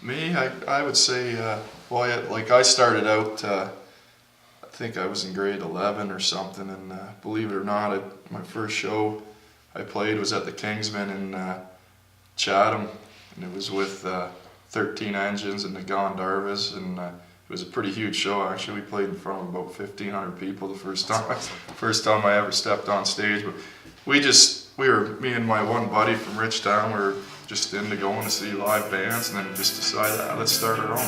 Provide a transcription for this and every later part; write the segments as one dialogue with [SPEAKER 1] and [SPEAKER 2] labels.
[SPEAKER 1] Me, I would say, like I started out, I think I was in grade 11 or something, and believe it or not, my first show I played was at the Kingsman in Chatham, and it was with 13 Engines and the Gondarvas, and it was a pretty huge show actually. We played in front of about 1,500 people the first time. First time I ever stepped on stage, but me and my one buddy from Richtown were just into going to see live bands, and then just decided, let's start our own.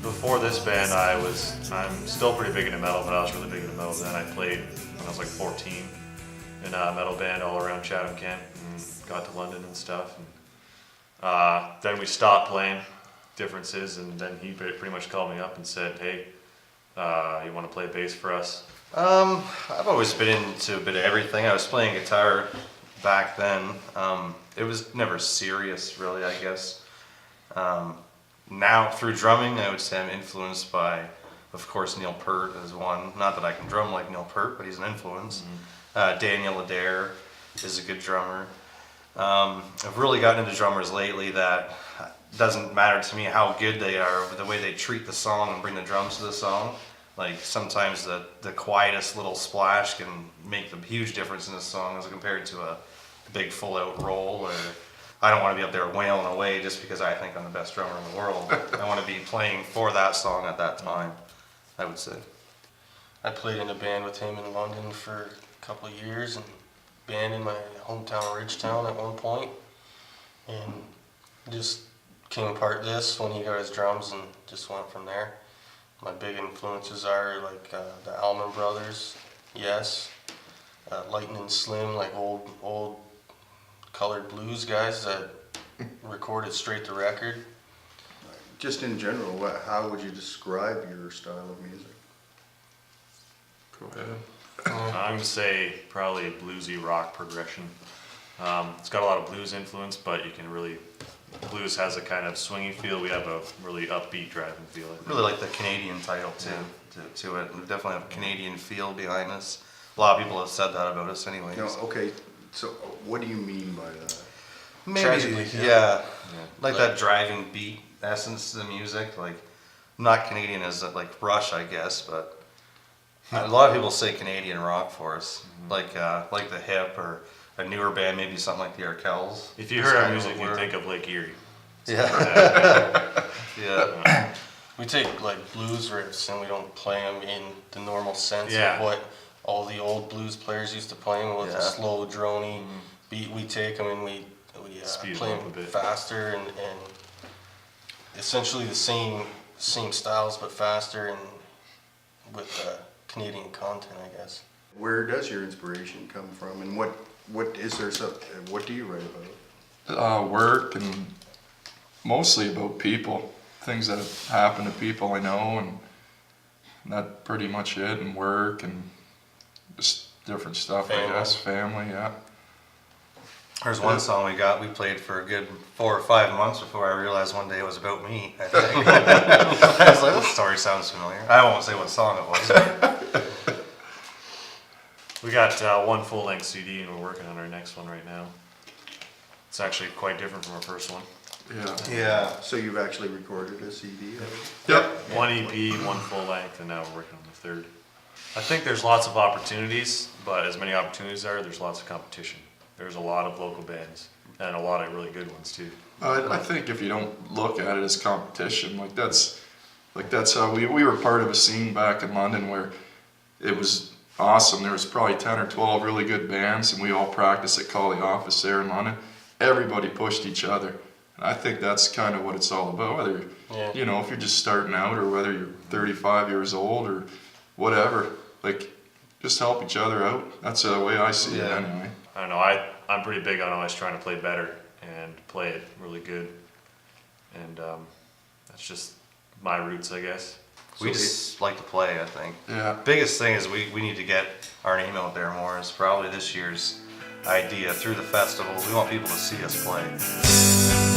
[SPEAKER 2] Before this band, I'm still pretty big into metal, but I was really big into metal then. I played when I was like 14 in a metal band all around Chatham Kent, and got to London and stuff. And then we stopped playing, differences, and then he pretty much called me up and said, "Hey, you want to play bass for us?"
[SPEAKER 3] I've always been into a bit of everything. I was playing guitar back then. It was never serious, really, I guess. Now, through drumming, I would say I'm influenced by, of course, Neil Peart is one. Not that I can drum like Neil Peart, but he's an influence. Mm-hmm. Daniel Adair is a good drummer. I've really gotten into drummers lately that doesn't matter to me how good they are, but the way they treat the song and bring the drums to the song. Like, sometimes the quietest little splash can make a huge difference in a song as compared to a big full-out roll, or I don't want to be up there wailing away just because I think I'm the best drummer in the world. I want to be playing for that song at that time, I would say.
[SPEAKER 4] I played in a band with him in London for a couple of years, and band in my hometown Ridgetown at one point, and just came apart this when he got his drums and just went from there. My big influences are like the Allman Brothers, Yes, Lightning Slim, like old colored blues guys that recorded straight to record.
[SPEAKER 5] Just in general, how would you describe your style of music?
[SPEAKER 1] Go ahead.
[SPEAKER 2] I'm going to say probably a bluesy rock progression. It's got a lot of blues influence, but blues has a kind of swingy feel. We have a really upbeat driving feel.
[SPEAKER 3] I really like the Canadian title to it. We definitely have a Canadian feel behind us. A lot of people have said that about us anyways.
[SPEAKER 5] No, okay, so what do you mean by that?
[SPEAKER 3] Maybe,
[SPEAKER 4] Tragically,
[SPEAKER 3] yeah. Like that driving beat essence to the music. Like, not Canadian as like Rush, I guess, but a lot of people say Canadian rock for us. Mm-hmm. Like the Hip, or a newer band, maybe something like the Arkells.
[SPEAKER 2] If you heard our music, you'd think of Lake Erie.
[SPEAKER 3] Yeah. Yeah.
[SPEAKER 4] We take like blues riffs and we don't play them in the normal sense
[SPEAKER 2] Yeah.
[SPEAKER 4] of what all the old blues players used to play them with. A slow, drony beat. We take them and we play
[SPEAKER 2] them
[SPEAKER 4] them
[SPEAKER 2] a bit
[SPEAKER 4] faster and essentially the same styles but faster and with Canadian content, I guess.
[SPEAKER 5] Where does your inspiration come from, and what do you write about?
[SPEAKER 1] Work, and mostly about people, things that have happened to people I know, and that's pretty much it, and work, and just different stuff, I guess, family, yeah.
[SPEAKER 3] There's one song we played for a good 4 or 5 months before I realized one day it was about me, I think. I was like, this story sounds familiar. I won't say what song it was. But
[SPEAKER 2] We got one full-length CD, and we're working on our next one right now. It's actually quite different from our first one.
[SPEAKER 3] yeah.
[SPEAKER 5] So you've actually recorded a CD?
[SPEAKER 1] Yep.
[SPEAKER 2] One EP, one full-length, and now we're working on the third. I think there's lots of opportunities, but as many opportunities there's lots of competition. There's a lot of local bands, and a lot of really good ones too.
[SPEAKER 1] I think if you don't look at it as competition, that's how we were part of a scene back in London where it was awesome. There was probably 10 or 12 really good bands, and we all practiced at Collie Office there in London. Everybody pushed each other. And I think that's kind of what it's all about, whether, if you're just starting out or whether you're 35 years old or whatever, just help each other out. That's the way I see it anyway.
[SPEAKER 2] I don't know, I'm pretty big on always trying to play better and play it really good. And that's just my roots, I guess.
[SPEAKER 3] We just like to play, I think.
[SPEAKER 1] Yeah.
[SPEAKER 3] Biggest thing is we need to get our name out there more. Is probably this year's idea through the festival. We want people to see us play.